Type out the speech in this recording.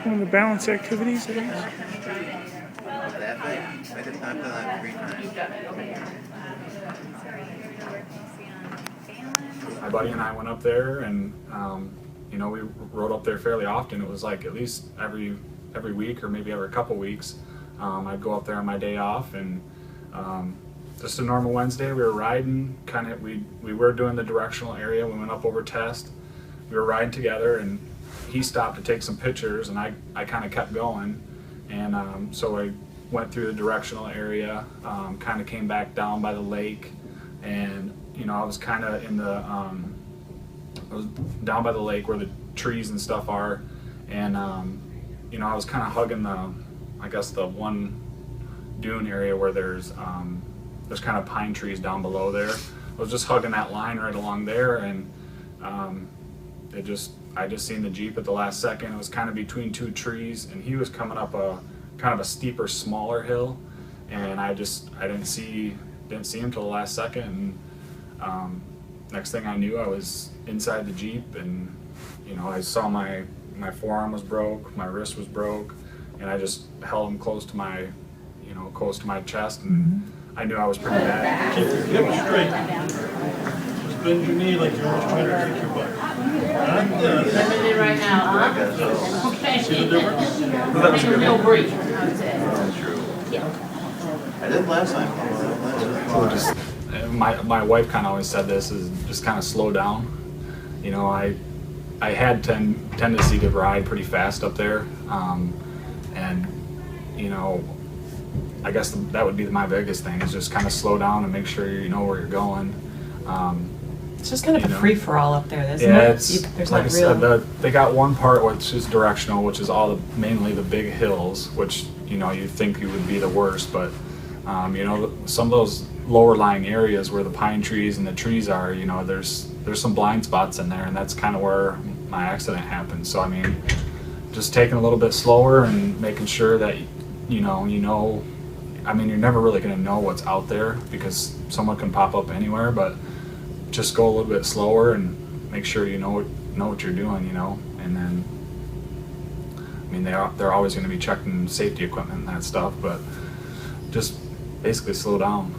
One of the balance activities, I guess. That big? I did not know that 3 times. My buddy and I went up there, and we rode up there fairly often. It was like at least every week, or maybe every couple weeks. I'd go up there on my day off, and just a normal Wednesday, we were riding. We were doing the directional area. We went up over Test. We were riding together, and he stopped to take some pictures, and I kind of kept going, and so I went through the directional area, kind of came back down by the lake, and I was kind of in the I was down by the lake where the trees and stuff are, and I was kind of hugging the one dune area where there's kind of pine trees down below there. I was just hugging that line right along there, and I just seen the Jeep at the last second. It was kind of between two trees, and he was coming up a kind of a steeper, smaller hill, and I didn't see him till the last second. And next thing I knew, I was inside the Jeep, and I saw my forearm was broke, my wrist was broke, and I just held him close to my chest, and I knew I was pretty bad. Keep him straight. Just bend your knee like you're always trying to kick your butt. Limited right now, huh? Okay. See the difference? No break. That's true. I did last time. My wife kind of always said this is just kind of slow down. I had tendency to ride pretty fast up there, and I guess that would be my biggest thing, is just kind of slow down and make sure you know where you're going. It's just kind of a free-for-all up there, isn't Yeah, it? it's There's like I not said, real. they got one part which is directional, which is mainly the big hills, which you think you would be the worst, but some of those lower lying areas where the pine trees and the trees are, there's some blind spots in there, and that's kind of where my accident happened. So just taking a little bit slower and making sure that you're never really going to know what's out there, because someone can pop up anywhere, but just go a little bit slower and make sure you know what you're doing, and then they're always going to be checking safety equipment and that stuff, but just basically slow down.